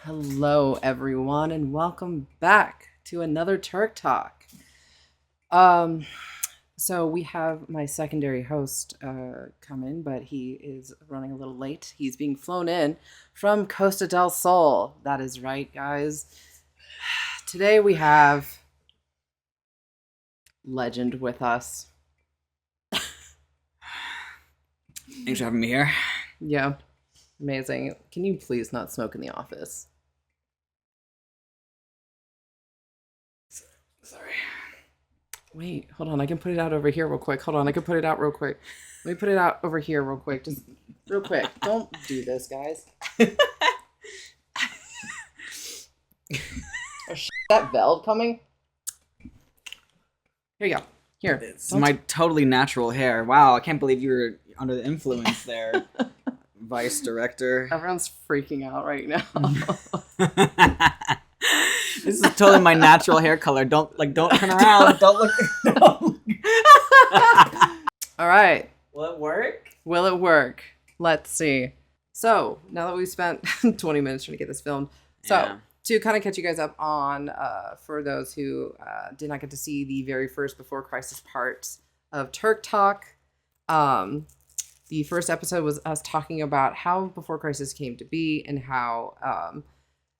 Hello, everyone, and welcome back to another Turk Talk. So we have my secondary host come in, but he is running a little late. He's being flown in from Costa del Sol. That is right, guys. Today we have Legend with us. Thanks for having me here. Yeah, amazing. Can you please not smoke in the office? Sorry. Wait, hold on. I can put it out over here real quick. Hold on. I can put it out real quick. Let me put it out over here real quick. Just real quick. Don't do this, guys. Oh, that Veld coming? Here you go. Here. It's my totally natural hair. Wow, I can't believe you were under the influence there, Vice Director. Everyone's freaking out right now. This is totally my natural hair color. Don't turn around. Don't look. All right. Will it work? Will it work? Let's see. So, now that we've spent 20 minutes trying to get this filmed. So, Yeah. To kind of catch you guys up on, for those who did not get to see the very first Before Crisis parts of Turk Talk, the first episode was us talking about how Before Crisis came to be and how...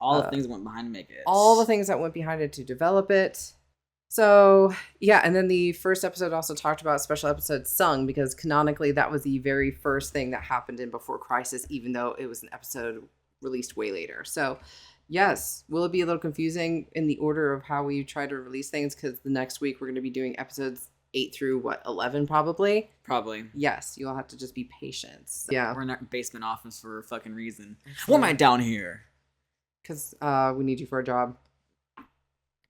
all the things that went behind to make it. all the things that went behind it to develop it. So, yeah, and then the first episode also talked about special episode Sung, because canonically that was the very first thing that happened in Before Crisis, even though it was an episode released way later. So, yes, will it be a little confusing in the order of how we try to release things? Because the next week we're going to be doing episodes 8 through, 11 probably? Probably. Yes, you'll have to just be patient. So, yeah. We're in our basement office for a fucking reason. Why am I down here? Because we need you for a job.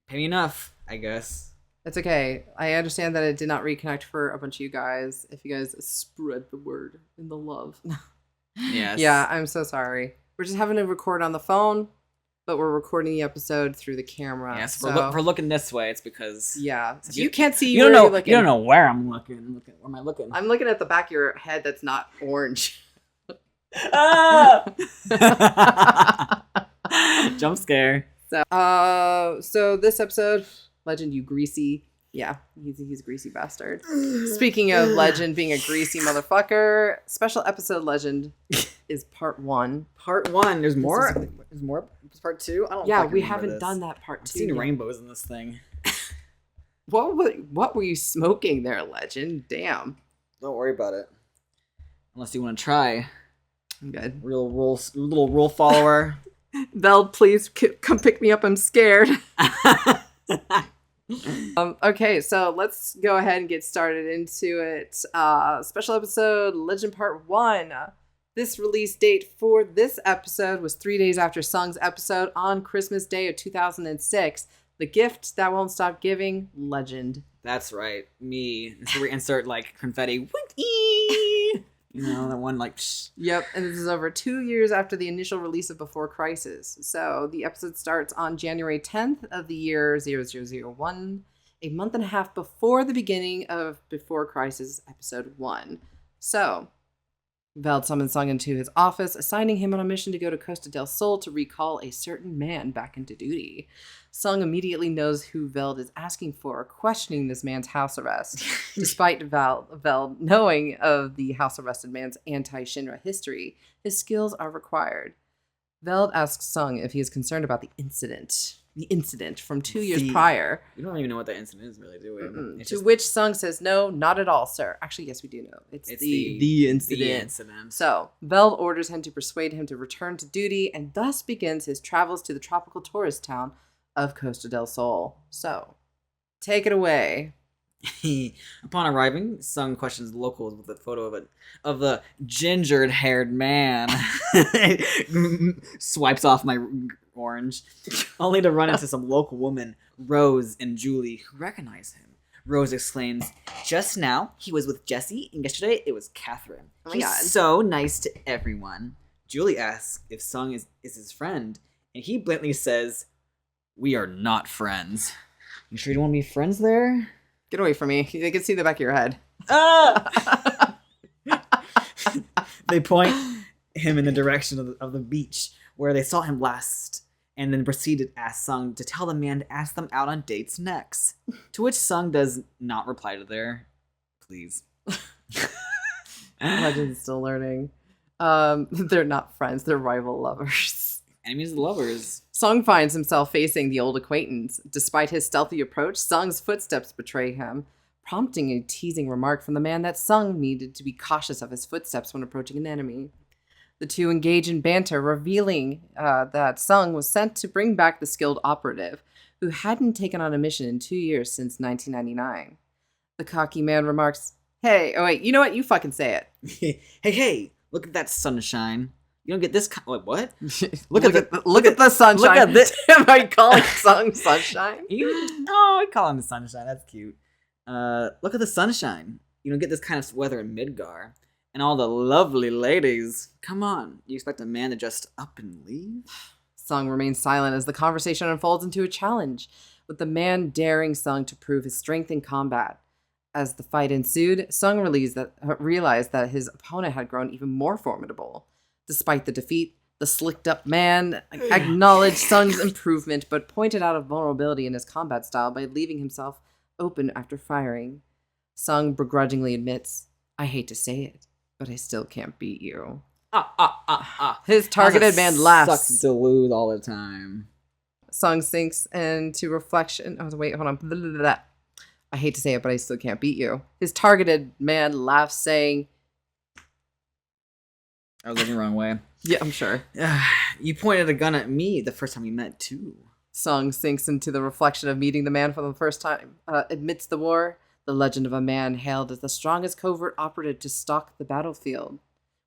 Pay me enough, I guess. It's okay. I understand that it did not reconnect for a bunch of you guys. If you guys spread the word and the love. Yes. Yeah, I'm so sorry. We're just having to record on the phone, but we're recording the episode through the camera. Yes, so, if we're looking this way, it's because... Yeah. If you can't see you where don't know, you're looking. You don't know where I'm looking. Where am I looking? I'm looking at the back of your head that's not orange. Ah! Jump scare. So this episode, Legend, you greasy. Yeah, he's a greasy bastard. Speaking of Legend being a greasy motherfucker, special episode Legend is part 1. Part 1. There's more. There's more. It's part 2. I don't. Yeah, fucking we remember haven't this. done that part 2. I've seen yet. rainbows in this thing. What were you smoking there, Legend? Damn. Don't worry about it. Unless you want to try. I'm good. Little rule follower. Veld, please come pick me up. I'm scared. Okay, so let's go ahead and get started into it. Special episode Legend Part 1. This release date for this episode was 3 days after Sung's episode on Christmas Day of 2006. The gift that won't stop giving, Legend. That's right. Me. So we insert like confetti. Wiki! You know, that one like... Psh. Yep, and this is over 2 years after the initial release of Before Crisis. So the episode starts on January 10th of the year 0001, a month and a half before the beginning of Before Crisis episode 1. So, Veld summons Sung into his office, assigning him on a mission to go to Costa del Sol to recall a certain man back into duty. Sung immediately knows who Veld is asking for, questioning this man's house arrest. Despite Veld knowing of the house arrested man's anti-Shinra history, his skills are required. Veld asks Sung if he is concerned about the incident from 2 years prior. We don't even know what that incident is, really, do we? To which Sung says, no, not at all, sir. Actually, yes, we do know. It's the incident. The incident. So, Veld orders him to persuade him to return to duty, and thus begins his travels to the tropical tourist town of Costa del Sol. So, take it away. Upon arriving, Sung questions the locals with a photo of a ginger-haired man. Swipes off my orange, only to run into some local woman, Rose and Julie, who recognize him. Rose exclaims, "Just now, he was with Jesse, and yesterday it was Catherine. Oh my He's God. so nice to everyone." Julie asks if Sung is his friend, and he blatantly says, "We are not friends." You sure you don't want to be friends there? Get away from me. They can see the back of your head. Ah! They point him in the direction of the beach where they saw him last and then proceeded to ask Sung to tell the man to ask them out on dates next. To which Sung does not reply to their please. Legend's still learning. They're not friends, they're rival lovers. Enemies and lovers. Sung finds himself facing the old acquaintance. Despite his stealthy approach, Sung's footsteps betray him, prompting a teasing remark from the man that Sung needed to be cautious of his footsteps when approaching an enemy. The two engage in banter, revealing that Sung was sent to bring back the skilled operative, who hadn't taken on a mission in 2 years since 1999. The cocky man remarks, "Hey, oh wait, you know what? You fucking say it." hey, look at that sunshine. You don't get this. Wait, what? Look at the sunshine. Look at this. Am I calling Sung sunshine? I call him the sunshine. That's cute. Look at the sunshine. You don't get this kind of weather in Midgar. And all the lovely ladies. Come on. You expect a man to just up and leave? Sung remains silent as the conversation unfolds into a challenge, with the man daring Sung to prove his strength in combat. As the fight ensued, Sung realized that his opponent had grown even more formidable. Despite the defeat, the slicked-up man acknowledged Sung's improvement, but pointed out a vulnerability in his combat style by leaving himself open after firing. Sung begrudgingly admits, "I hate to say it, but I still can't beat you." His targeted man laughs. Sucks to lose all the time. Sung sinks into reflection. Oh, wait, hold on. Blah, blah, blah, blah. I hate to say it, but I still can't beat you. His targeted man laughs, saying, I was looking the wrong way. Yeah, I'm sure. You pointed a gun at me the first time we met, too. Sung sinks into the reflection of meeting the man for the first time. Amidst the war, the legend of a man hailed as the strongest covert operative to stalk the battlefield.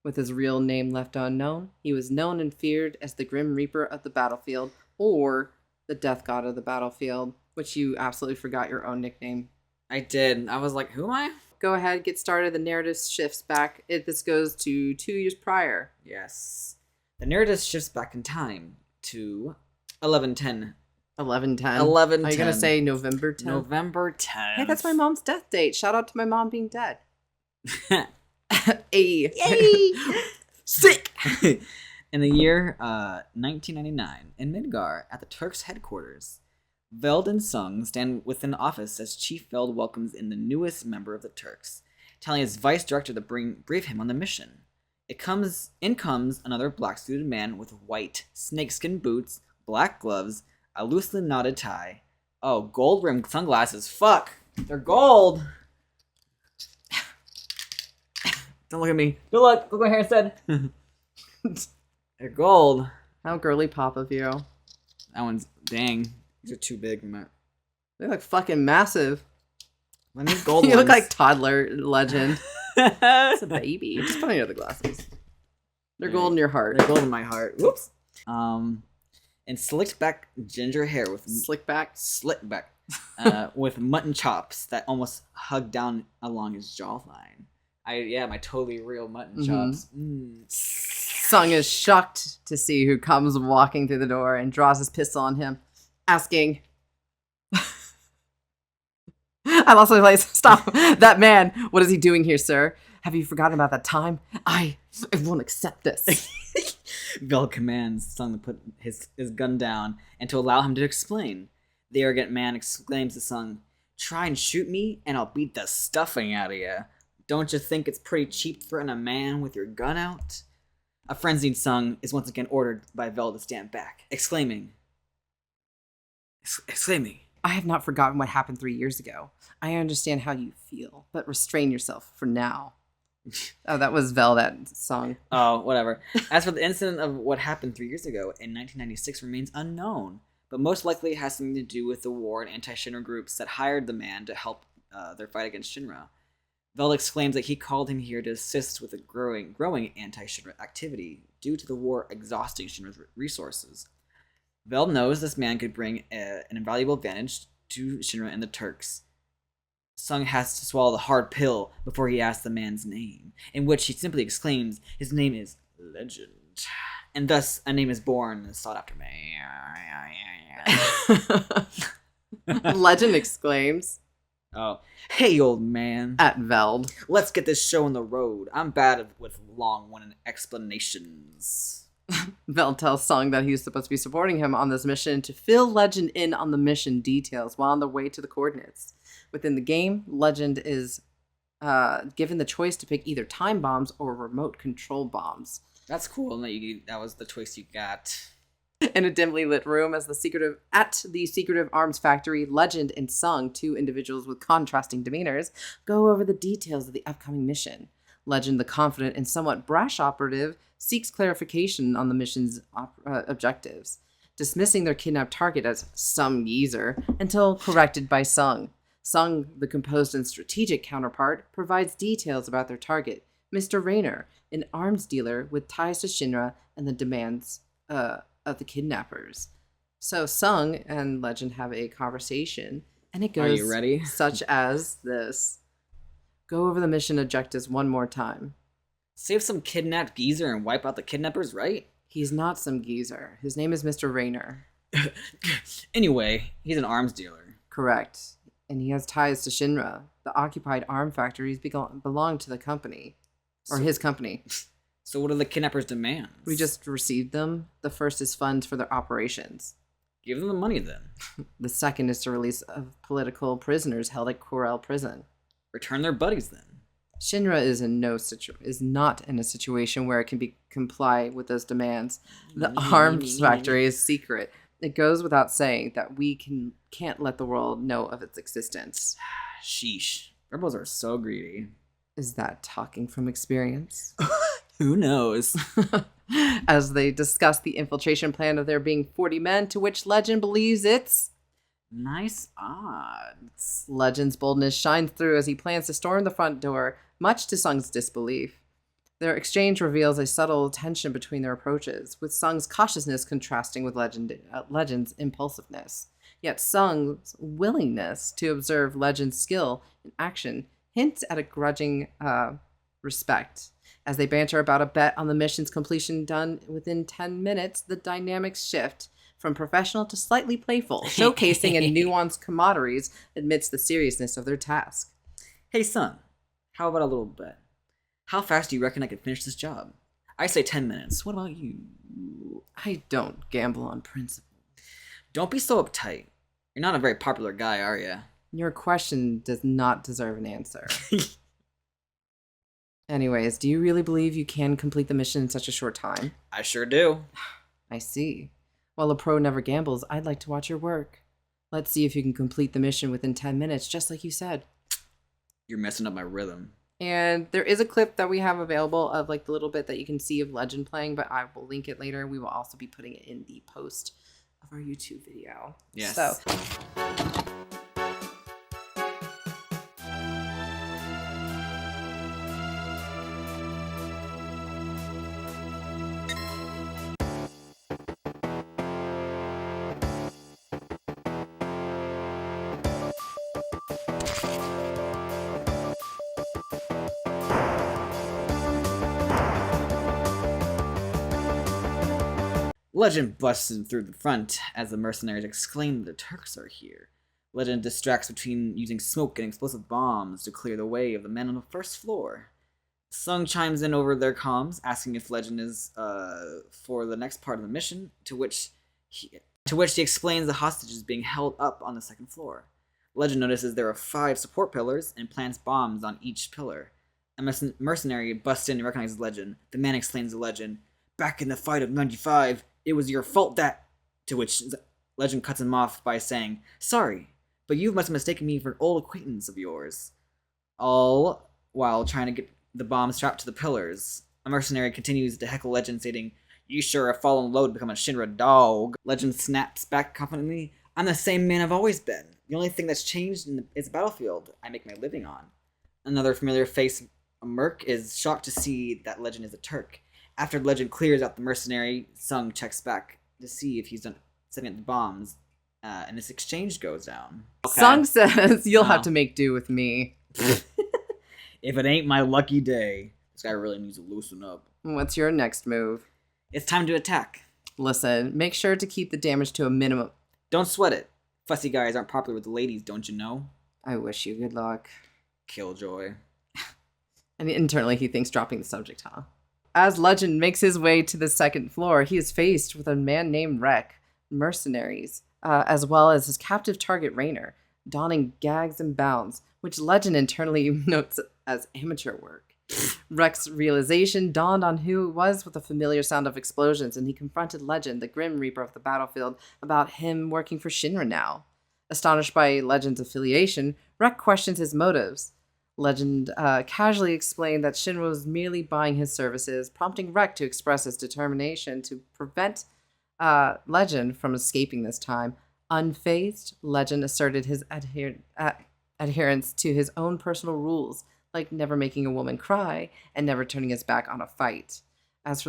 With his real name left unknown, he was known and feared as the Grim Reaper of the battlefield, or the Death God of the battlefield, which you absolutely forgot your own nickname. I did. I was like, who am I? Go ahead, get started. The narrative shifts back. This goes to 2 years prior. Yes. The narrative shifts back in time to 11/10. 11/10. 11/10. Are you going to say November 10th? November 10th. Hey, that's my mom's death date. Shout out to my mom being dead. Yay! Sick! In the year 1999, in Midgar, at the Turks' headquarters, Veld and Sung stand within the office as Chief Veld welcomes in the newest member of the Turks, telling his vice director to brief him on the mission. In comes another black-suited man with white snakeskin boots, black gloves, a loosely knotted tie. Oh, gold-rimmed sunglasses. Fuck! They're gold! Don't look at me. Good luck. Look what my hair said. They're gold. How girly pop of you. That one's dang. These are too big. They look fucking massive. I need gold You ones. look like toddler legend. It's a baby. Just put on your other glasses. They're gold in your heart. They're gold in my heart. Whoops. And slicked back ginger hair with Slick back. with mutton chops that almost hug down along his jawline. My totally real mutton chops. Sung is shocked to see who comes walking through the door and draws his pistol on him, asking, I lost my place. Stop. That man. What is he doing here, sir? Have you forgotten about that time? I won't accept this. Vel commands Sung to put his gun down and to allow him to explain. The arrogant man exclaims to Sung, "Try and shoot me and I'll beat the stuffing out of you. Don't you think it's pretty cheap to threaten a man with your gun out?" A frenzied Sung is once again ordered by Vel to stand back, exclaiming, I have not forgotten what happened 3 years ago. I understand how you feel, but restrain yourself for now. Oh, that was Vel, that song. Oh, whatever. As for the incident of what happened 3 years ago in 1996 remains unknown, but most likely it has something to do with the war and anti-Shinra groups that hired the man to help their fight against Shinra. Vel exclaims that he called him here to assist with the growing anti-Shinra activity due to the war exhausting Shinra's resources. Vel knows this man could bring an invaluable advantage to Shinra and the Turks. Sung has to swallow the hard pill before he asks the man's name, in which he simply exclaims his name is Legend, and thus a name is born sought after me. Legend exclaims. Oh, hey, old man. At Veld. Let's get this show on the road. I'm bad with long-winded explanations. Vel tells Sung that he's supposed to be supporting him on this mission to fill Legend in on the mission details while on the way to the coordinates. Within the game, Legend is given the choice to pick either time bombs or remote control bombs. That's cool. That was the choice you got. In a dimly lit room at the secretive arms factory, Legend and Sung, two individuals with contrasting demeanors, go over the details of the upcoming mission. Legend, the confident and somewhat brash operative, seeks clarification on the mission's objectives, dismissing their kidnapped target as some geezer until corrected by Sung. Sung, the composed and strategic counterpart, provides details about their target, Mr. Raynor, an arms dealer with ties to Shinra and the demands of the kidnappers. So Sung and Legend have a conversation, and it goes Are you ready? Such as this. Go over the mission objectives one more time. Save some kidnapped geezer and wipe out the kidnappers, right? He's not some geezer. His name is Mr. Raynor. Anyway, he's an arms dealer. Correct. And he has ties to Shinra. The occupied arm factories belong to the company. Or his company. So what are the kidnappers' demands? We just received them. The first is funds for their operations. Give them the money then. The second is to release political prisoners held at Corel Prison. Return their buddies then. Shinra is not in a situation where it can comply with those demands. The arms factory is secret. It goes without saying that we can't let the world know of its existence. Sheesh. Rebels are so greedy. Is that talking from experience? Who knows? As they discuss the infiltration plan of there being 40 men, to which Legend believes it's nice odds. Legend's boldness shines through as he plans to storm the front door, much to Sung's disbelief. Their exchange reveals a subtle tension between their approaches, with Sung's cautiousness contrasting with Legend's impulsiveness. Yet Sung's willingness to observe Legend's skill in action hints at a grudging respect. As they banter about a bet on the mission's completion done within 10 minutes, the dynamics shift from professional to slightly playful, showcasing a nuanced camaraderie amidst the seriousness of their task. Hey, son, how about a little bet? How fast do you reckon I could finish this job? I say 10 minutes. What about you? I don't gamble on principle. Don't be so uptight. You're not a very popular guy, are you? Your question does not deserve an answer. Anyways, do you really believe you can complete the mission in such a short time? I sure do. I see. While a pro never gambles, I'd like to watch your work. Let's see if you can complete the mission within 10 minutes, just like you said. You're messing up my rhythm. And there is a clip that we have available of like the little bit that you can see of Legend playing, but I will link it later. We will also be putting it in the post of our YouTube video. Yes. So. Legend busts in through the front as the mercenaries exclaim the Turks are here. Legend distracts between using smoke and explosive bombs to clear the way of the men on the first floor. Sung chimes in over their comms, asking if Legend is for the next part of the mission, to which he explains the hostages being held up on the second floor. Legend notices there are 5 support pillars and plants bombs on each pillar. A mercenary busts in and recognizes Legend. The man explains to Legend, "Back in the fight of 95, it was your fault that..." To which Legend cuts him off by saying, "Sorry, but you must have mistaken me for an old acquaintance of yours." All while trying to get the bomb strapped to the pillars. A mercenary continues to heckle Legend, stating, "You sure have fallen low to become a Shinra dog." Legend snaps back confidently, "I'm the same man I've always been. The only thing that's changed is the battlefield I make my living on." Another familiar face, Merc, is shocked to see that Legend is a Turk. After Legend clears out the mercenary, Sung checks back to see if he's done setting up the bombs, and this exchange goes down. Okay. Sung says, "You'll have to make do with me." If it ain't my lucky day, this guy really needs to loosen up. What's your next move? It's time to attack. Listen, make sure to keep the damage to a minimum. Don't sweat it. Fussy guys aren't popular with the ladies, don't you know? I wish you good luck. Killjoy. And internally he thinks dropping the subject, huh? as Legend makes his way to the second floor, he is faced with a man named Rek, mercenaries, as well as his captive target Raynor, donning gags and bounds, which Legend internally notes as amateur work. Rek's realization dawned on who it was with the familiar sound of explosions, and he confronted Legend, the Grim Reaper of the battlefield, about him working for Shinra now. Astonished by Legend's affiliation, Rek questions his motives. Legend casually explained that Shinra was merely buying his services, prompting Rek to express his determination to prevent Legend from escaping this time. Unfazed, Legend asserted his adherence to his own personal rules, like never making a woman cry and never turning his back on a fight. As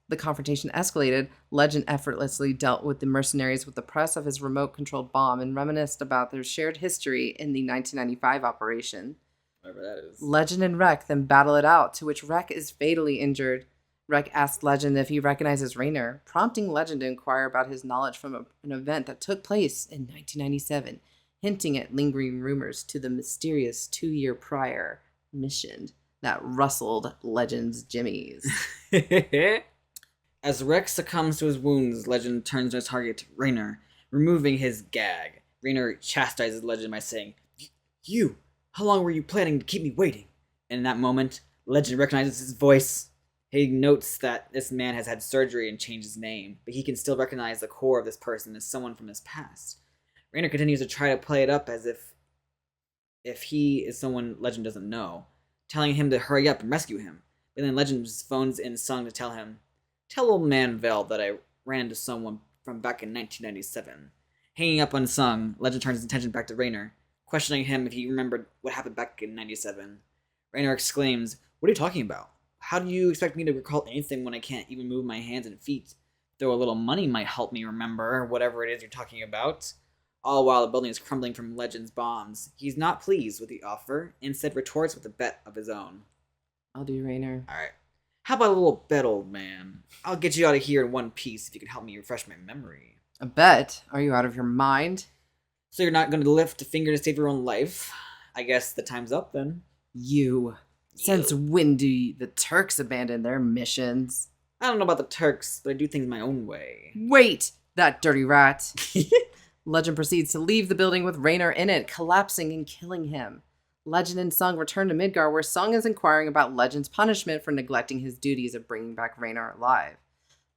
the confrontation escalated, Legend effortlessly dealt with the mercenaries with the press of his remote-controlled bomb and reminisced about their shared history in the 1995 operation. Whatever that is. Legend and Rek then battle it out, to which Rek is fatally injured. Rek asks Legend if he recognizes Raynor, prompting Legend to inquire about his knowledge from an event that took place in 1997, hinting at lingering rumors to the mysterious 2-year prior mission that rustled Legend's jimmies. As Rek succumbs to his wounds, Legend turns to his target, Raynor, removing his gag. Raynor chastises Legend by saying, "You! How long were you planning to keep me waiting?" And in that moment, Legend recognizes his voice. He notes that this man has had surgery and changed his name, but he can still recognize the core of this person as someone from his past. Raynor continues to try to play it up as if he is someone Legend doesn't know, telling him to hurry up and rescue him. But then Legend phones in Sung to tell him, "Tell old man Veld that I ran into someone from back in 1997. Hanging up on Sung, Legend turns his attention back to Raynor, questioning him if he remembered what happened back in 97. Raynor exclaims, "What are you talking about? How do you expect me to recall anything when I can't even move my hands and feet? Though a little money might help me remember whatever it is you're talking about." All while the building is crumbling from Legend's bombs. He's not pleased with the offer, instead retorts with a bet of his own. I'll do Raynor. Alright. How about a little bet, old man? I'll get you out of here in one piece if you can help me refresh my memory. A bet? Are you out of your mind? So you're not going to lift a finger to save your own life? I guess the time's up then. You. Since when do the Turks abandon their missions? I don't know about the Turks, but I do things my own way. Wait! That dirty rat. Legend proceeds to leave the building with Raynor in it, collapsing and killing him. Legend and Sung return to Midgar, where Sung is inquiring about Legend's punishment for neglecting his duties of bringing back Raynor alive.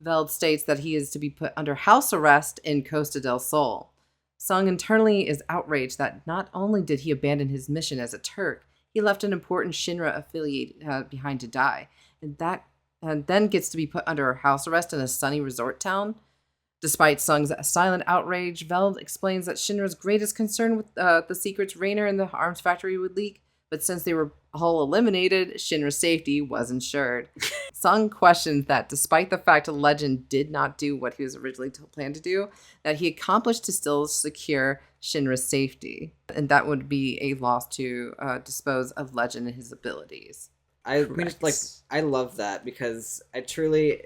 Veld states that he is to be put under house arrest in Costa del Sol. Sung internally is outraged that not only did he abandon his mission as a Turk, he left an important Shinra affiliate behind to die, and then gets to be put under house arrest in a sunny resort town. Despite Sung's silent outrage, Veld explains that Shinra's greatest concern with the secrets Raynor and the arms factory would leak, but since they were all eliminated, Shinra's safety was ensured. Sung questions that despite the fact Legend did not do what he was originally planned to do, that he accomplished to still secure Shinra's safety, and that would be a loss to dispose of Legend and his abilities. I mean, I love that because I truly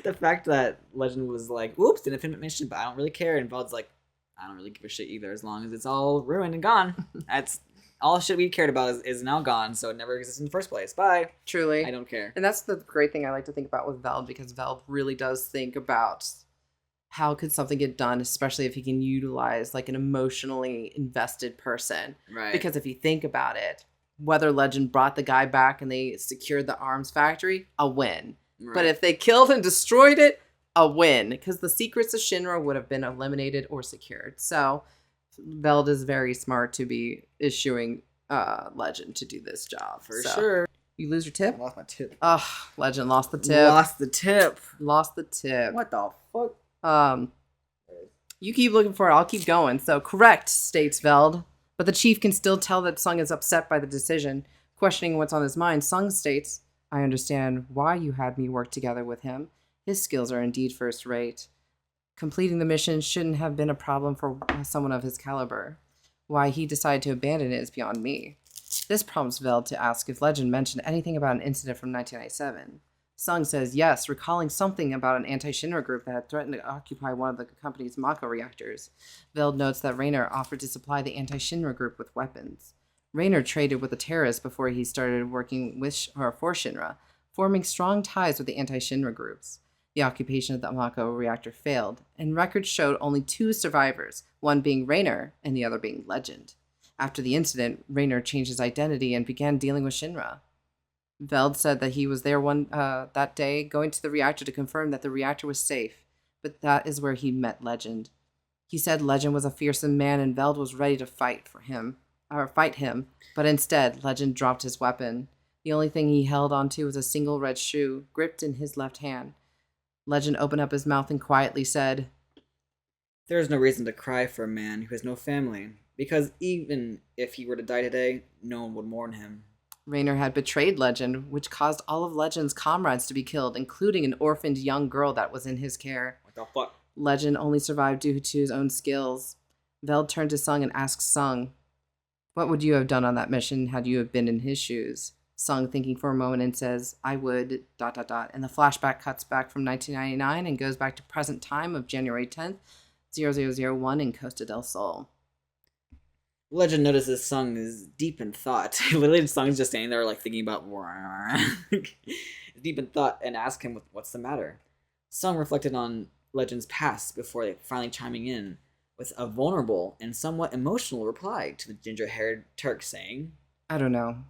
the fact that Legend was like, "Oops, didn't finish mission, but I don't really care," and Veld's like, "I don't really give a shit either, as long as it's all ruined and gone." That's all shit we cared about is now gone, so it never existed in the first place. Bye. Truly, I don't care. And that's the great thing I like to think about with Veld, because Veld really does think about how could something get done, especially if he can utilize like an emotionally invested person. Right. Because if you think about it, whether Legend brought the guy back and they secured the arms factory, a win. Right. But if they killed and destroyed it, a win. Because the secrets of Shinra would have been eliminated or secured. So Veld is very smart to be issuing Legend to do this job. For sure. You lose your tip? I lost my tip. Ugh, Legend lost the tip. Lost the tip. Lost the tip. What the fuck? You keep looking for it. I'll keep going. So correct, states Veld. But the chief can still tell that Sung is upset by the decision. Questioning what's on his mind, Sung states, "I understand why you had me work together with him. His skills are indeed first rate. Completing the mission shouldn't have been a problem for someone of his caliber. Why he decided to abandon it is beyond me." This prompts Veld to ask if Legend mentioned anything about an incident from 1997. Sung says yes, recalling something about an anti-Shinra group that had threatened to occupy one of the company's Mako reactors. Veld notes that Raynor offered to supply the anti-Shinra group with weapons. Raynor traded with the terrorists before he started working for Shinra, forming strong ties with the anti-Shinra groups. The occupation of the Mako reactor failed, and records showed only 2 survivors, one being Rainer and the other being Legend. After the incident, Rainer changed his identity and began dealing with Shinra. Veld said that he was there that day, going to the reactor to confirm that the reactor was safe, but that is where he met Legend. He said Legend was a fearsome man and Veld was ready to fight him, but instead, Legend dropped his weapon. The only thing he held onto was a single red shoe, gripped in his left hand. Legend opened up his mouth and quietly said, "There is no reason to cry for a man who has no family, because even if he were to die today, no one would mourn him." Rainer had betrayed Legend, which caused all of Legend's comrades to be killed, including an orphaned young girl that was in his care. What the fuck? Legend only survived due to his own skills. Veld turned to Sung and asked Sung, "What would you have done on that mission had you have been in his shoes?" Sung, thinking for a moment, and says, "I would, ... And the flashback cuts back from 1999 and goes back to present time of January 10th, 0001 in Costa del Sol. Legend notices Sung is deep in thought. Literally, Sung's just standing there, like, thinking about deep in thought, and asks him what's the matter. Sung reflected on Legend's past before finally chiming in with a vulnerable and somewhat emotional reply to the ginger-haired Turk, saying, I don't know.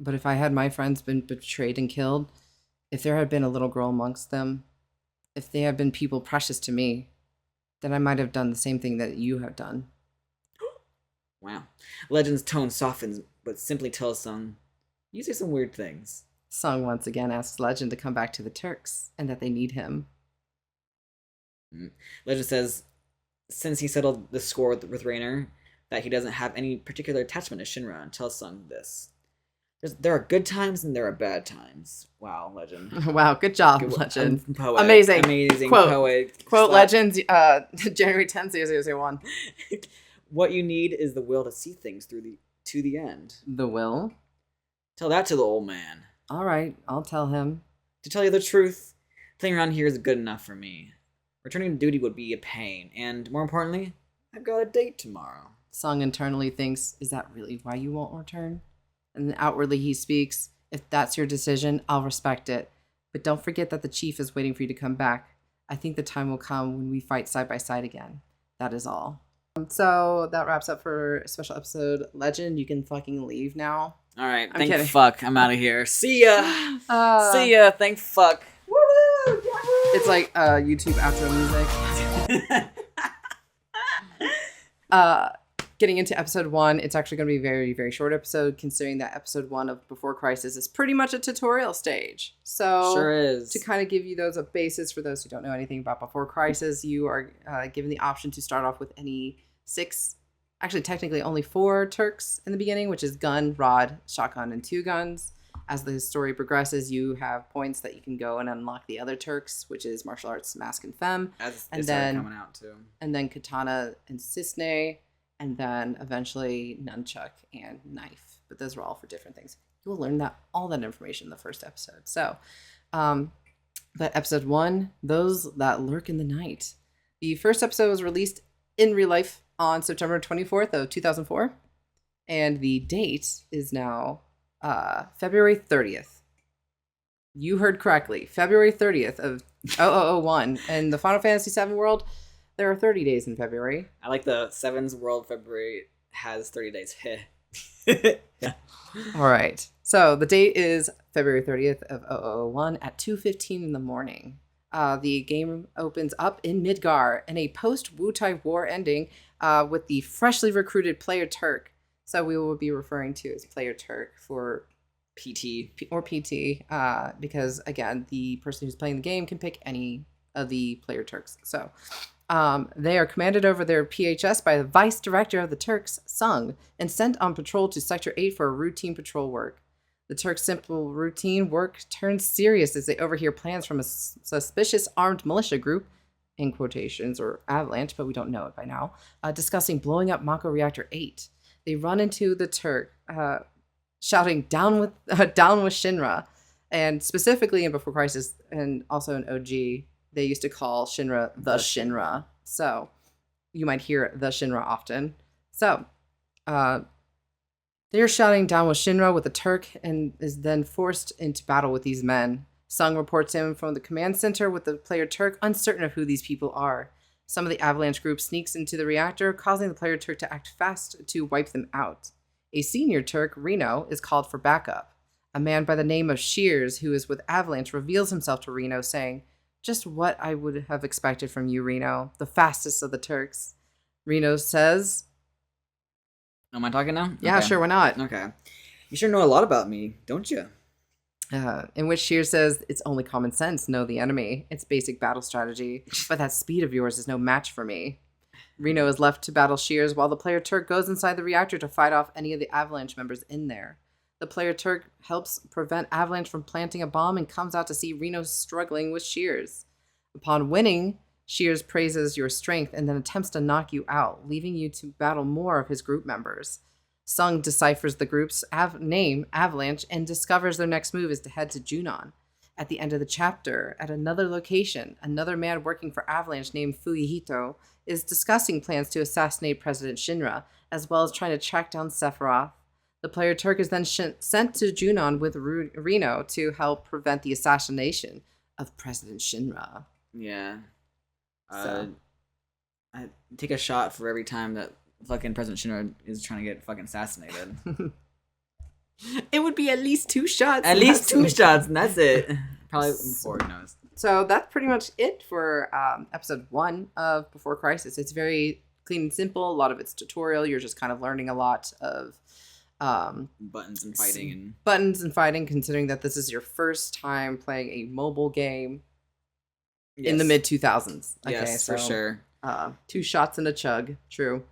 But if I had my friends been betrayed and killed, if there had been a little girl amongst them, if they had been people precious to me, then I might have done the same thing that you have done." Wow. Legend's tone softens, but simply tells Sung, "You say some weird things." Sung once again asks Legend to come back to the Turks, and that they need him. Legend says, since he settled the score with Rainer, that he doesn't have any particular attachment to Shinra, and tells Sung this. There are good times and there are bad times. Wow, Legend. Wow, good job, Legend. Poet. Amazing Quote. Poet. Quote Legend, January 10th, 0001. What you need is the will to see things to the end. The will? Tell that to the old man. All right, I'll tell him. To tell you the truth, playing around here is good enough for me. Returning to duty would be a pain, and more importantly, I've got a date tomorrow. Sung internally thinks, is that really why you won't return? And then outwardly he speaks, if that's your decision, I'll respect it. But don't forget that the chief is waiting for you to come back. I think the time will come when we fight side by side again. That is all. So that wraps up for special episode Legend. You can fucking leave now. All right, I'm kidding. Fuck. I'm out of here. See ya. See ya. Thank fuck. Woo! It's like YouTube outro music. Getting into episode 1, it's actually going to be a very, very short episode, considering that episode 1 of Before Crisis is pretty much a tutorial stage. So, sure is. To kind of give you those bases for those who don't know anything about Before Crisis, you are given the option to start off with any 6, actually technically only 4 Turks in the beginning, which is gun, rod, shotgun, and 2 guns. As the story progresses, you have points that you can go and unlock the other Turks, which is martial arts, mask, and femme. And then coming out too. And then katana and cisne. And then eventually nunchuck and knife. But those were all for different things. You will learn all that information in the first episode. So, but episode 1, Those That Lurk in the Night. The first episode was released in real life on September 24th of 2004. And the date is now February 30th. You heard correctly. February 30th of 0001. In the Final Fantasy VII world, there are 30 days in February. I like the Seven's world. February has 30 days. All right. So the date is February 30th of 0001 at 2:15 in the morning. The game opens up in Midgar in a post-Wutai War ending with the freshly recruited player Turk. So we will be referring to as player Turk for PT or PT because, again, the person who's playing the game can pick any of the player Turks. So they are commanded over their PHS by the vice director of the Turks, Sung, and sent on patrol to Sector 8 for routine patrol work. The Turks' simple routine work turns serious as they overhear plans from a suspicious armed militia group, in quotations, or Avalanche, but we don't know it by now, discussing blowing up Mako Reactor 8. They run into the Turk, shouting, down with Shinra. And specifically in Before Crisis, and also in OG, they used to call Shinra the Shinra. So you might hear the Shinra often. So They are shouting down with Shinra with the Turk and is then forced into battle with these men. Sung reports in from the command center with the player Turk, uncertain of who these people are. Some of the Avalanche group sneaks into the reactor, causing the player Turk to act fast to wipe them out. A senior Turk, Reno, is called for backup. A man by the name of Shears, who is with Avalanche, reveals himself to Reno, saying, "Just what I would have expected from you, Reno, the fastest of the Turks." Reno says, Am I talking now? "Yeah, Okay. sure, why not?" Okay. You sure know a lot about me, don't you? In which Shears says, "It's only common sense, know the enemy. It's basic battle strategy, but that speed of yours is no match for me." Reno is left to battle Shears while the player Turk goes inside the reactor to fight off any of the Avalanche members in there. The player Turk helps prevent Avalanche from planting a bomb and comes out to see Reno struggling with Shears. Upon winning, Shears praises your strength and then attempts to knock you out, leaving you to battle more of his group members. Sung deciphers the group's name, Avalanche, and discovers their next move is to head to Junon. At the end of the chapter, at another location, another man working for Avalanche named Fuihito is discussing plans to assassinate President Shinra, as well as trying to track down Sephiroth. The player Turk is then sent to Junon with Reno to help prevent the assassination of President Shinra. Yeah. So. I take a shot for every time that fucking President Shinra is trying to get fucking assassinated. It would be at least 2 shots. At least 2 shots, and that's it. Probably before, who knows. So that's pretty much it for episode 1 of Before Crisis. It's very clean and simple. A lot of it's tutorial. You're just kind of learning a lot of buttons and fighting. Considering that this is your first time playing a mobile game in the Yes. mid-2000s. Okay, Yes, for sure. 2 shots and a chug. True.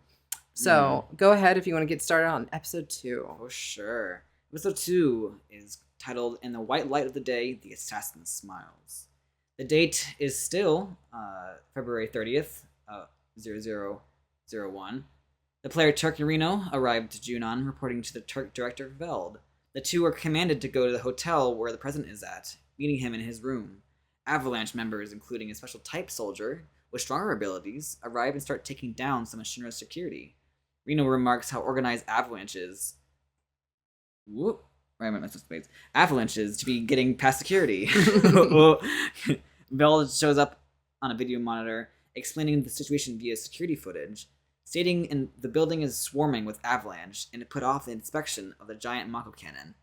So go ahead if you want to get started on episode 2. Oh, sure. Episode 2 is titled "In the White Light of the Day, the Assassin Smiles." The date is still February 30th, 0001. The player Turk and Reno arrived to Junon, reporting to the Turk director Veld. The two are commanded to go to the hotel where the president is at, meeting him in his room. Avalanche members, including a special type soldier with stronger abilities, arrive and start taking down some of Shinra's security. Reno remarks how organized Avalanche is. Whoop. Right, I meant my space. Avalanche is to be getting past security. Veld shows up on a video monitor, explaining the situation via security footage, stating the building is swarming with Avalanche and it put off the inspection of the giant Mako cannon,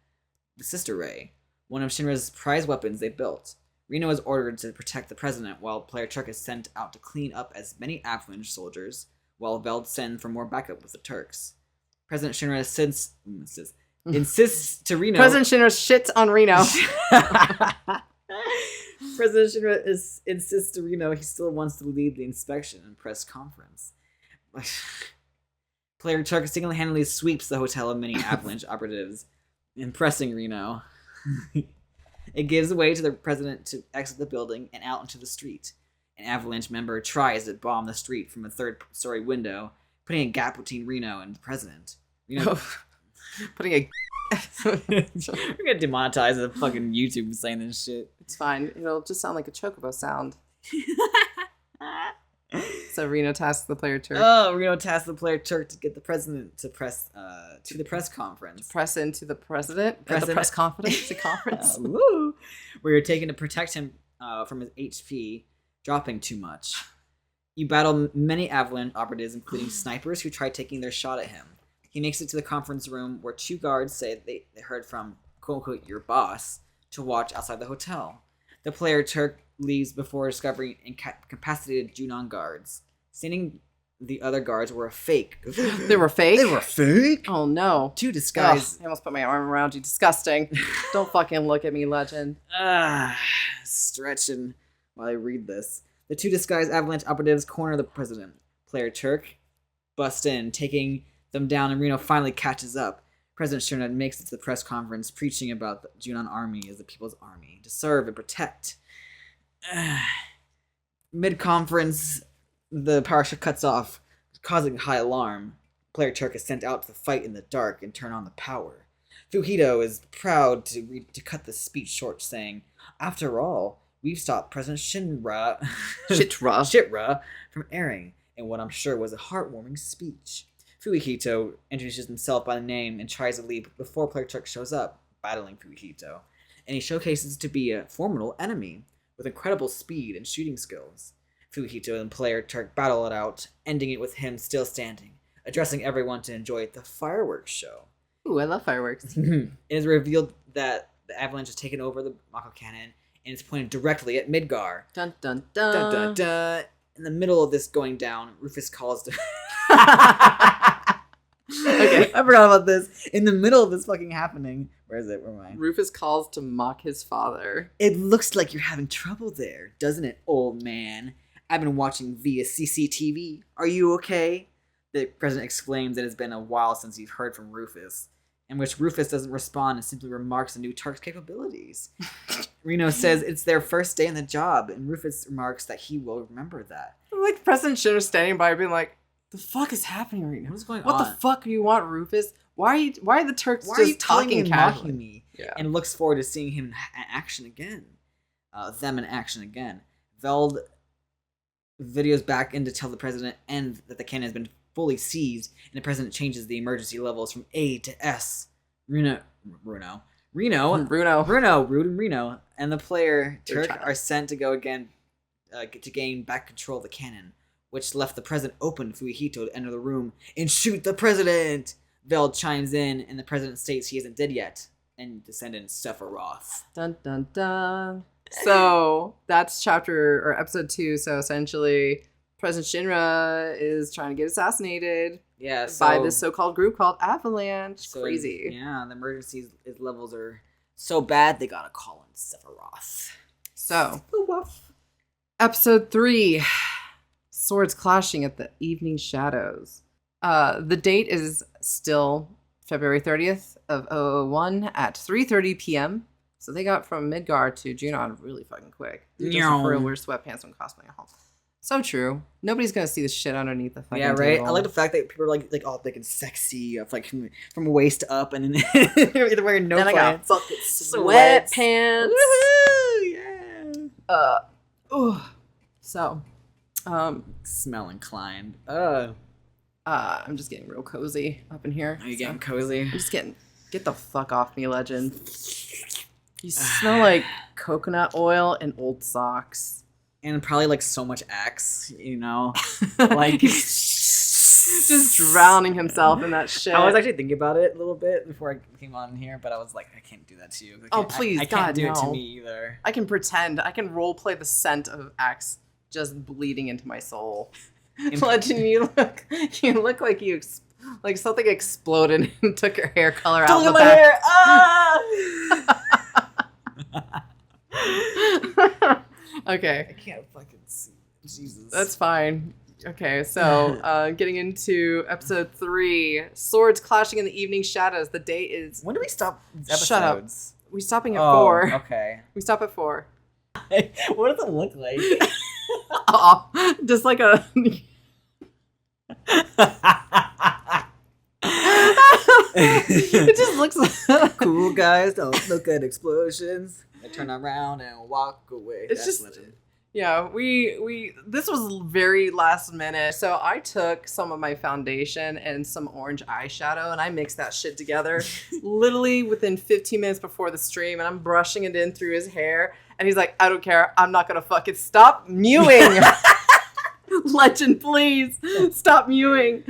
the Sister Ray, one of Shinra's prize weapons they built. Reno is ordered to protect the president while player Turk is sent out to clean up as many Avalanche soldiers, while Veld sends for more backup with the Turks. President Shinra insists to Reno. President Shinra shits on Reno. President Shinra insists to Reno he still wants to lead the inspection and press conference. Player Turk single-handedly sweeps the hotel of many Avalanche operatives, impressing Reno. It gives way to the president to exit the building and out into the street. An Avalanche member tries to bomb the street from a third-story window, putting a gap between Reno and the president. Putting a... We're gonna demonetize the fucking YouTube saying this shit. It's fine. It'll just sound like a chocobo sound. So Reno tasks the player Turk. Oh, Reno tasks the player Turk to get the president to press to the press conference. Press into the president at the press conference. Woo! Where you're taken to protect him from his HP dropping too much. You battle many Avalanche operatives, including snipers who try taking their shot at him. He makes it to the conference room where 2 guards say they heard from quote-unquote your boss to watch outside the hotel. The player Turk leaves before discovering incapacitated Junon guards. Stating the other guards were a fake. They were fake? They were fake? Oh no. 2 disguised. I almost put my arm around you. Disgusting. Don't fucking look at me, legend. Stretching while I read this. The 2 disguised Avalanche operatives corner the president. Player Turk busts in, taking them down, and Reno finally catches up. President Shinra makes it to the press conference, preaching about the Junon army as the people's army, to serve and protect. Mid-conference, the power cuts off, causing high alarm. Player Turk is sent out to fight in the dark and turn on the power. Fuihito is proud to cut the speech short, saying, "After all, we've stopped President Shitra from airing in what I'm sure was a heartwarming speech." Fuihito introduces himself by the name and tries to leave before Player Turk shows up, battling Fuihito. And he showcases to be a formidable enemy with incredible speed and shooting skills. Fuihito and Player Turk battle it out, ending it with him still standing, addressing everyone to enjoy the fireworks show. Ooh, I love fireworks. It is revealed that the Avalanche has taken over the Mako cannon, and it's pointed directly at Midgar. Dun dun dun. Dun dun dun. In the middle of this going down, Rufus calls to... Okay, I forgot about this. In the middle of this fucking happening... Where is it? Where am I? Rufus calls to mock his father. It looks like you're having trouble there, doesn't it, old man? I've been watching via CCTV. Are you okay? The president exclaims that it's been a while since you've heard from Rufus, in which Rufus doesn't respond and simply remarks on new Turk's capabilities. Reno says it's their first day in the job, and Rufus remarks that he will remember that. Like President Shinra standing by being like, the fuck is happening right now? What's going What on? the fuck do you want, Rufus? Why are the Turks Why are you just talking and casually? mocking me? Yeah. And looks forward to seeing him in action again. Them in action again. Veld videos back in to tell the president and that the cannon has been fully seized, and the president changes the emergency levels from A to S. Rude and Reno, and the player Turk are sent to go again to gain back control of the cannon, which left the president open for Fuihito to enter the room and shoot the president. Veld chimes in, and the president states he isn't dead yet, and descendant Sephiroth. Dun dun dun. So that's episode 2. So essentially, President Shinra is trying to get assassinated by this so-called group called Avalanche. Crazy. Yeah, the emergency levels are so bad they gotta call in Sephiroth. So, episode 3, swords clashing at the evening shadows. The date is still February 30th of 001 at 3:30 p.m. So they got from Midgar to Junon really fucking quick. They just for real wear sweatpants when cosplaying at home. So true. Nobody's gonna see the shit underneath the fucking table. I like the fact that people are like all big and sexy, of like from waist up, and then they're wearing no pants. I got fucking sweatpants. Woohoo! Yeah. So, smell inclined. I'm just getting real cozy up in here. Are you getting cozy? I'm just get the fuck off me, legend. You smell like coconut oil and old socks. And probably like so much Axe, you know? Like just drowning himself in that shit. I was actually thinking about it a little bit before I came on here, but I was like, I can't do that to you. Please, I can't do it to me either. I can pretend. I can role play the scent of Axe just bleeding into my soul. Legend, you look like like something exploded and took your hair color out of the back. Hair. Okay. I can't fucking see. Jesus. That's fine. Okay, so getting into episode 3, swords clashing in the evening shadows. The date is... When do we stop episodes? Shut up. We're stopping at 4. Okay. We stop at 4. What does it look like? Just like a... It just looks like... Cool guys don't look at explosions. They turn around and walk away. It's just... Legend. Yeah, we this was very last minute. So I took some of my foundation and some orange eyeshadow and I mixed that shit together literally within 15 minutes before the stream, and I'm brushing it in through his hair and he's like, I don't care, I'm not gonna fucking stop mewing. Legend, please stop mewing.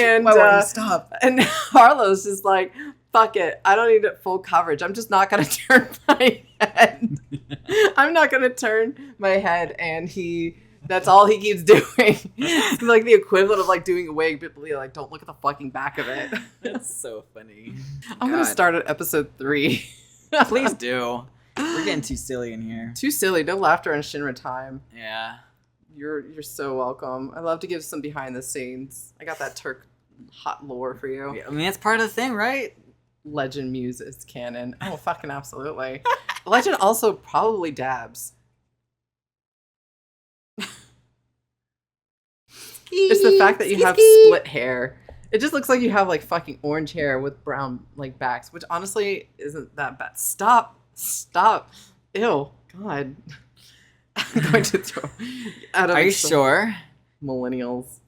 And why won't you stop? And Harlow's just like, fuck it, I don't need full coverage. I'm just not gonna turn my head. I'm not gonna turn my head, and that's all he keeps doing. It's like the equivalent of like doing a wig, but like, don't look at the fucking back of it. That's so funny. I'm gonna start at episode 3. Please do. We're getting too silly in here. Too silly. No laughter on Shinra time. Yeah. You're so welcome. I love to give some behind the scenes. I got that Turk hot lore for you. I mean, that's part of the thing, right? Legend muses canon. Oh, fucking absolutely. Legend also probably dabs. It's the fact that you have split hair. It just looks like you have like fucking orange hair with brown like backs, which honestly isn't that bad. Stop. Ew. God. I'm going to throw out of Are you sure? Millennials.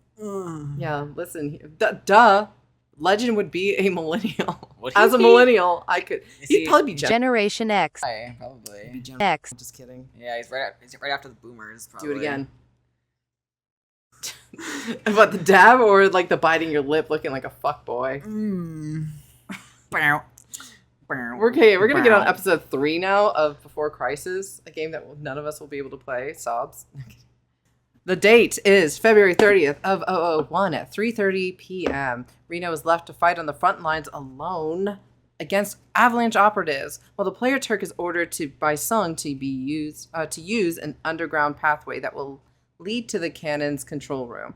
Yeah, listen. Duh. Legend would be a millennial. As a millennial, I could. He'd probably be Generation X. Probably. X. I'm just kidding. Yeah, he's right after the boomers. Probably. Do it again. What, the dab or like the biting your lip looking like a fuckboy? We're gonna get on episode 3 now of Before Crisis, a game that none of us will be able to play. Sobs. The date is February 30th of 001 at 3:30 p.m. Reno is left to fight on the front lines alone against Avalanche operatives, while the player Turk is ordered by Sung to use an underground pathway that will lead to the cannon's control room.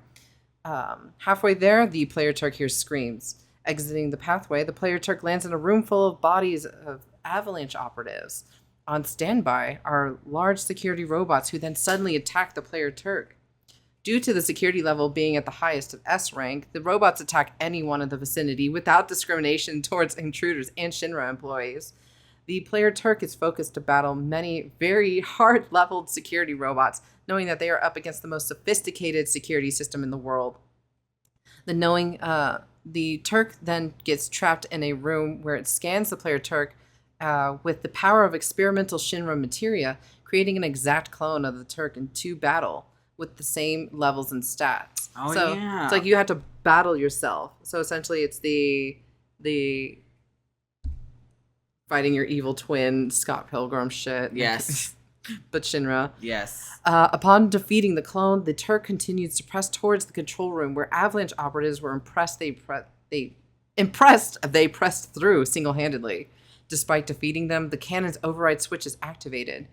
Halfway there, the player Turk hears screams. Exiting the pathway, the player Turk lands in a room full of bodies of Avalanche operatives. On standby are large security robots who then suddenly attack the player Turk. Due to the security level being at the highest of S rank, the robots attack anyone in the vicinity without discrimination towards intruders and Shinra employees. The player Turk is focused to battle many very hard-leveled security robots, knowing that they are up against the most sophisticated security system in the world. The Turk then gets trapped in a room where it scans the player Turk with the power of experimental Shinra materia, creating an exact clone of the Turk into battle with the same levels and stats. Yeah. It's like you have to battle yourself. So essentially it's the fighting your evil twin, Scott Pilgrim shit. Yes. But Shinra. Yes. Upon defeating the clone, the Turk continues to press towards the control room where Avalanche operatives were impressed. They pressed through single-handedly. Despite defeating them, the cannon's override switch is activated.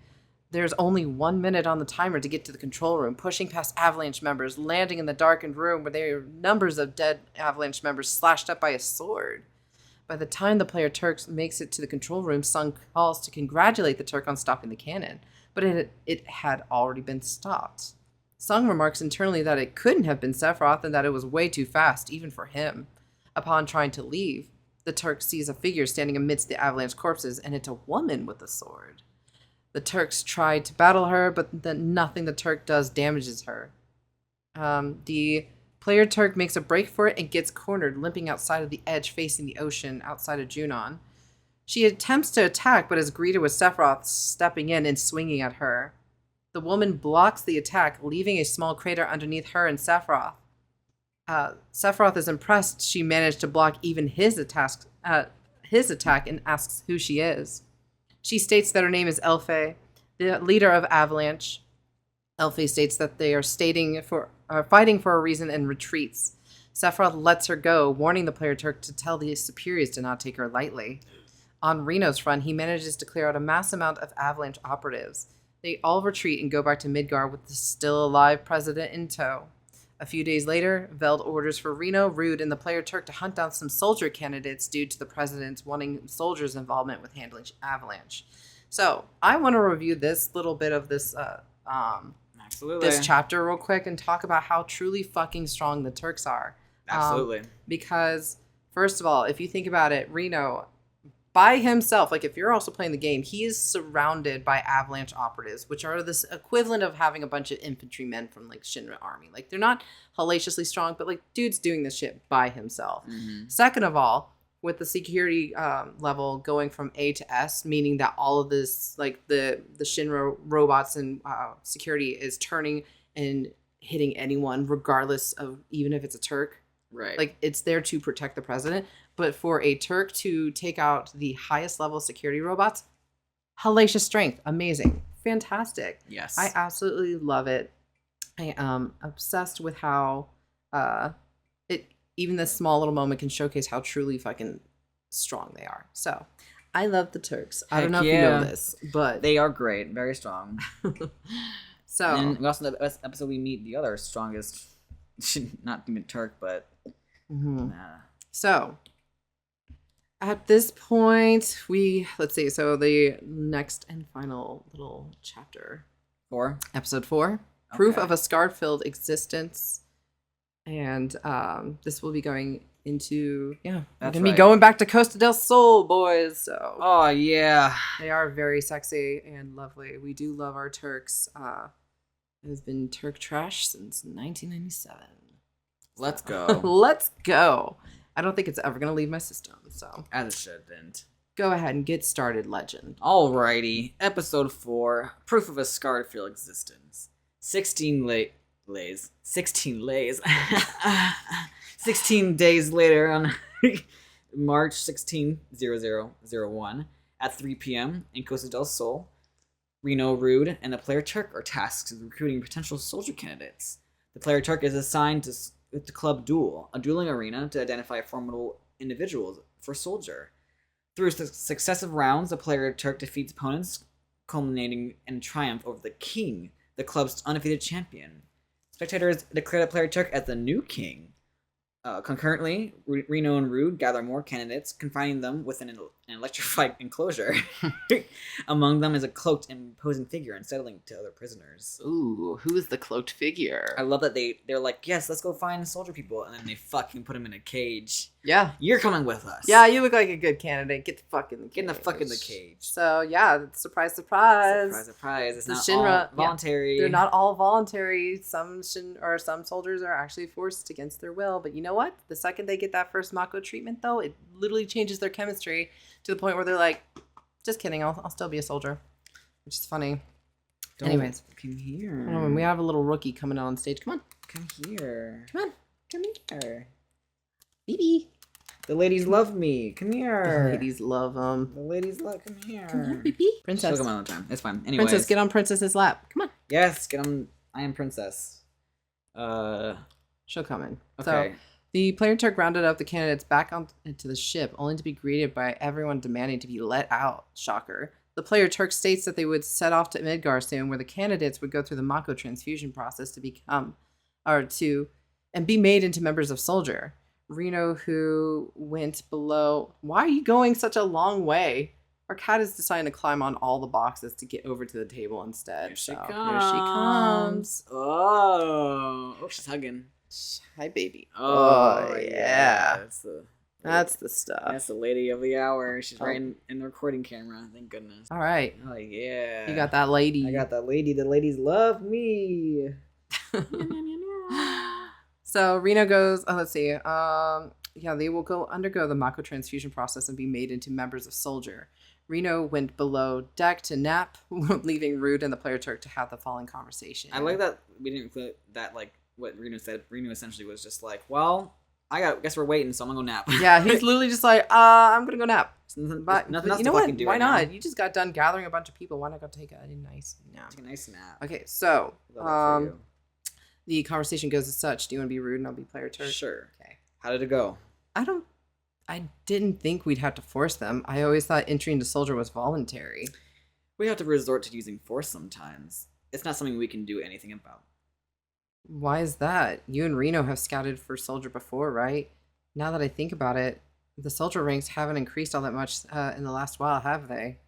There's only 1 minute on the timer to get to the control room, pushing past Avalanche members, landing in the darkened room where there are numbers of dead Avalanche members slashed up by a sword. By the time the player Turk makes it to the control room, Sung calls to congratulate the Turk on stopping the cannon, but it had already been stopped. Sung remarks internally that it couldn't have been Sephiroth and that it was way too fast, even for him. Upon trying to leave, the Turk sees a figure standing amidst the Avalanche corpses, and it's a woman with a sword. The Turks try to battle her, but nothing the Turk does damages her. The player Turk makes a break for it and gets cornered, limping outside of the edge facing the ocean outside of Junon. She attempts to attack, but is greeted with Sephiroth stepping in and swinging at her. The woman blocks the attack, leaving a small crater underneath her and Sephiroth. Sephiroth is impressed she managed to block even his attack and asks who she is. She states that her name is Elfe, the leader of Avalanche. Elfe states that they are fighting for a reason and retreats. Sephiroth lets her go, warning the player Turk to tell the superiors to not take her lightly. On Reno's front, he manages to clear out a mass amount of Avalanche operatives. They all retreat and go back to Midgar with the still alive president in tow. A few days later, Veld orders for Reno, Rude, and the player Turk to hunt down some soldier candidates due to the president wanting soldiers' involvement with handling Avalanche. So, I want to review this little bit of this Absolutely. this chapter real quick and talk about how truly fucking strong the Turks are. Absolutely. Because, first of all, if you think about it, Reno, by himself, like if you're also playing the game, he is surrounded by Avalanche operatives, which are this equivalent of having a bunch of infantrymen from like Shinra army. Like they're not hellaciously strong, but like dude's doing this shit by himself. Mm-hmm. Second of all, with the security level going from A to S, meaning that all of this, like the Shinra robots and security is turning and hitting anyone, regardless of even if it's a Turk. Right. Like it's there to protect the president. But for a Turk to take out the highest level security robots, hellacious strength. Amazing. Fantastic. Yes. I absolutely love it. I am obsessed with how even this small little moment can showcase how truly fucking strong they are. So I love the Turks. I don't know if you know this, but they are great. Very strong. So and we also in the episode we meet the other strongest, not even Turk, but So at this point, let's see. So the next and final little chapter, episode 4, proof of a scar-filled existence, and this will be going into we're gonna be going back to Costa del Sol, boys. So oh yeah, they are very sexy and lovely. We do love our Turks. It has been Turk trash since 1997. Let's go. Let's go. I don't think it's ever going to leave my system, so. As it shouldn't. Go ahead and get started, legend. Alrighty. Episode 4. Proof of a scarred field existence. 16 lays. 16 days later on March 16, 0001 at 3 p.m. in Costa del Sol, Reno, Rude, and the player Turk are tasked with recruiting potential soldier candidates. The player Turk is assigned to the club duel, a dueling arena to identify formidable individuals for soldier. Through successive rounds, the player Turk defeats opponents, culminating in triumph over the king, the club's undefeated champion. Spectators declare the player Turk as the new king. Concurrently, Reno and Rude gather more candidates, confining them within an electrified enclosure. Among them is a cloaked and imposing figure unsettling to other prisoners. Ooh, who is the cloaked figure? I love that they're like, yes, let's go find soldier people, and then they fucking put him in a cage. Yeah. You're coming with us. Yeah, you look like a good candidate. Get the fuck in the cage. Get in the fuck in the cage. So, yeah, surprise, surprise. Surprise, surprise. It's The not Shinra, all voluntary. Yeah, they're not all voluntary. Some soldiers are actually forced against their will. But you know what? The second they get that first Mako treatment, though, it literally changes their chemistry to the point where they're like, just kidding, I'll still be a soldier. Which is funny. Anyways. Come here. Hold on, we have a little rookie coming on stage. Come on. Come here. Come on. Come here. Baby. The ladies love me. Come here. The ladies love them. The ladies love. Come here. Come here, baby. Princess. She'll come all the time. It's fine. Anyways. Princess, get on Princess's lap. Come on. Yes, get on. I am Princess. She'll come in. Okay. So, the player Turk rounded up the candidates back onto the ship, only to be greeted by everyone demanding to be let out. Shocker. The player Turk states that they would set off to Midgar soon, where the candidates would go through the Mako transfusion process to and be made into members of Soldier. Reno, who went below. Why are you going such a long way? Our cat is deciding to climb on all the boxes to get over to the table instead. Here she Here she comes. comes. Oh, she's hugging. Hi, baby. Oh, yeah. That's the stuff. the lady of the hour. She's right in the recording camera. Thank goodness. All right. Oh yeah. You got that lady. I got that lady. The ladies love me. So Reno goes. Oh, let's see. They will undergo the Mako transfusion process and be made into members of Soldier. Reno went below deck to nap, leaving Rude and the player Turk to have the following conversation. I like that we didn't include that, like what Reno said. Reno essentially was just like, well, guess we're waiting, so I'm gonna go nap. Yeah, he's literally just like, I'm gonna go nap. But nothing else you know to what? fucking do Why right not? now. You just got done gathering a bunch of people. Why not go take a nice nap? Take a nice nap. Okay, so Love that for you. the conversation goes as such. Do you want to be Rude and I'll be player Turk? Sure. Okay. How did it go? I didn't think we'd have to force them. I always thought entry into Soldier was voluntary. We have to resort to using force sometimes. It's not something we can do anything about. Why is that? You and Reno have scouted for Soldier before, right? Now that I think about it, the Soldier ranks haven't increased all that much in the last while, have they?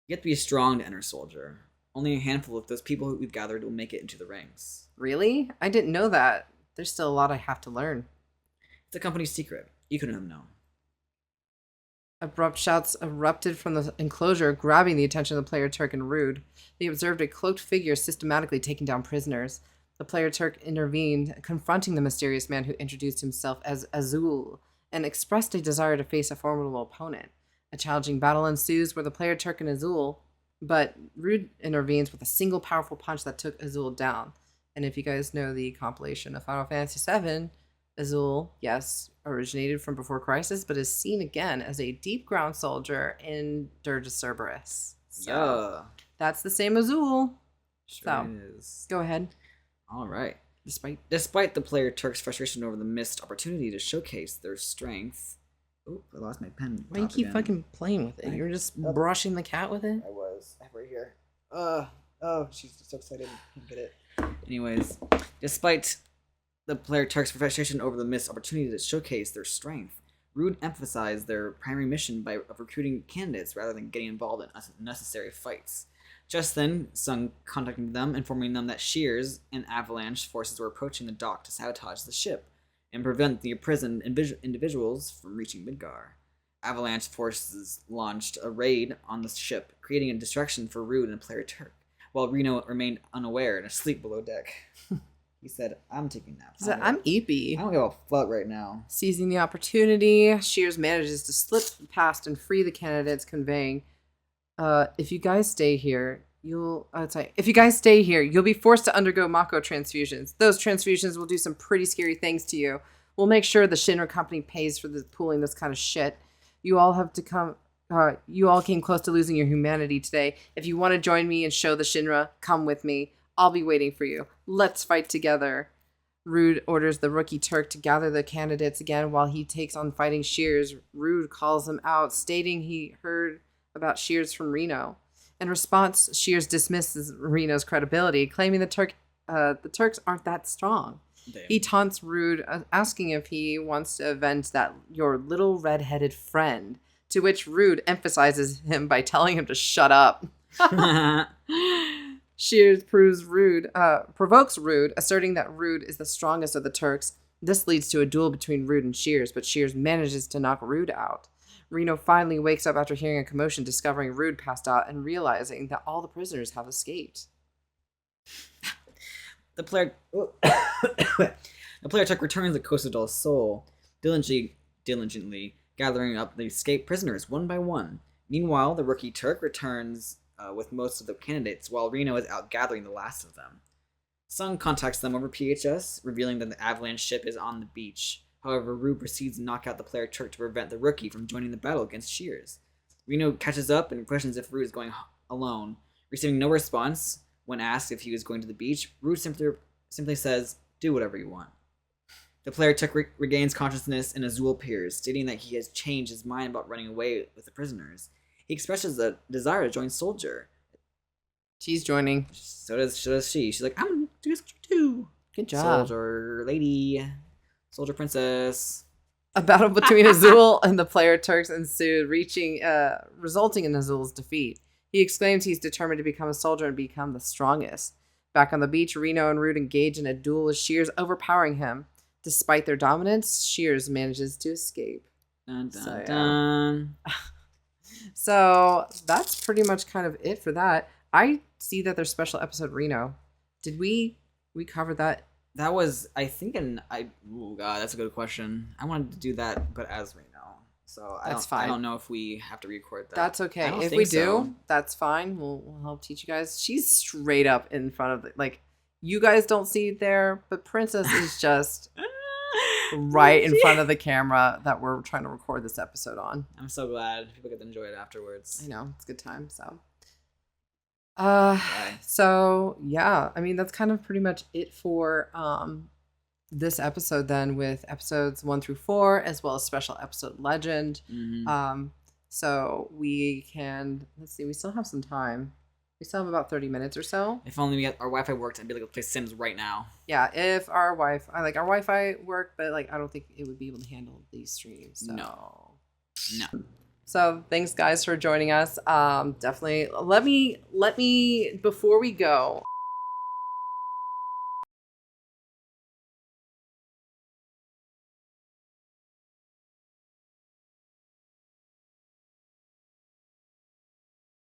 You have to be strong to enter Soldier. Only a handful of those people who we've gathered will make it into the ranks. Really? I didn't know that. There's still a lot I have to learn. It's a company secret. You couldn't have known. Abrupt shouts erupted from the enclosure, grabbing the attention of the player Turk and Rude. They observed a cloaked figure systematically taking down prisoners. The player Turk intervened, confronting the mysterious man who introduced himself as Azul and expressed a desire to face a formidable opponent. A challenging battle ensues where the player Turk and Azul, but Rude intervenes with a single powerful punch that took Azul down. And if you guys know the compilation of Final Fantasy VII, Azul, yes, originated from Before Crisis, but is seen again as a deep ground soldier in Dirge of Cerberus. So that's the same Azul. Sure is. Go ahead. All right. Despite the player Turk's frustration over the missed opportunity to showcase their strength. Oh, I lost my pen. Why you keep fucking playing with it? You're just brushing the cat with it? I was. I have it right here. Oh, she's so excited. Can't get it. Anyways, despite the player Turk's frustration over the missed opportunity to showcase their strength, Rude emphasized their primary mission by recruiting candidates rather than getting involved in unnecessary fights. Just then, Sung contacted them, informing them that Shears and Avalanche forces were approaching the dock to sabotage the ship and prevent the imprisoned individuals from reaching Midgar. Avalanche forces launched a raid on the ship, creating a distraction for Rude and player Turk. while Reno remained unaware and asleep below deck. He said, I'm taking naps. He said, I'm eepy. I don't give a fuck right now. Seizing the opportunity, Shears manages to slip past and free the candidates, conveying, if you guys stay here, you'll be forced to undergo Mako transfusions. Those transfusions will do some pretty scary things to you. We'll make sure the Shinra company pays for pooling this kind of shit. You all came close to losing your humanity today. If you want to join me and show the Shinra, come with me. I'll be waiting for you. Let's fight together. Rude orders the rookie Turk to gather the candidates again while he takes on fighting Shears. Rude calls him out, stating he heard about Shears from Reno. In response, Shears dismisses Reno's credibility, claiming the Turks aren't that strong. Damn. He taunts Rude, asking if he wants to avenge your little red-headed friend, to which Rude emphasizes him by telling him to shut up. Shears provokes Rude, asserting that Rude is the strongest of the Turks. This leads to a duel between Rude and Shears, but Shears manages to knock Rude out. Reno finally wakes up after hearing a commotion, discovering Rude passed out and realizing that all the prisoners have escaped. The player Turk returns the Coast of Del Sol, diligently gathering up the escaped prisoners one by one. Meanwhile, the rookie Turk returns with most of the candidates, while Reno is out gathering the last of them. Sung contacts them over PHS, revealing that the Avalanche ship is on the beach. However, Rude proceeds to knock out the player Turk to prevent the rookie from joining the battle against Shears. Reno catches up and questions if Rude is going alone. Receiving no response when asked if he was going to the beach, Rude simply says, do whatever you want. The player Turk regains consciousness and Azul appears, stating that he has changed his mind about running away with the prisoners. He expresses a desire to join Soldier. She's joining. So does she. She's like, I'm going to do this too. Good job. Soldier lady. Soldier princess. A battle between Azul and the player Turks ensued, resulting in Azul's defeat. He exclaims he's determined to become a soldier and become the strongest. Back on the beach, Reno and Rude engage in a duel with Shears overpowering him. Despite their dominance, Shears manages to escape. Dun, dun, dun. So that's pretty much kind of it for that. I see that there's special episode Reno. Did we cover that? That was, I think, oh god, that's a good question. I wanted to do that, but as Reno. So I don't know if we have to record that. That's okay. If we do, that's fine. We'll help teach you guys. She's straight up in front of you guys don't see it there, but Princess is just right in front of the camera that we're trying to record this episode on. I'm so glad people get to enjoy it afterwards. I know, it's a good time. So yeah, I mean that's kind of pretty much it for this episode then, with episodes 1 through 4 as well as special episode Legend. Mm-hmm. So we can, let's see, we still have some time. We still have about 30 minutes or so. If only our Wi-Fi worked, I'd be able to play Sims right now. Yeah, if our Wi-Fi worked, but I don't think it would be able to handle these streams. So. No. So thanks guys for joining us. Definitely let me before we go,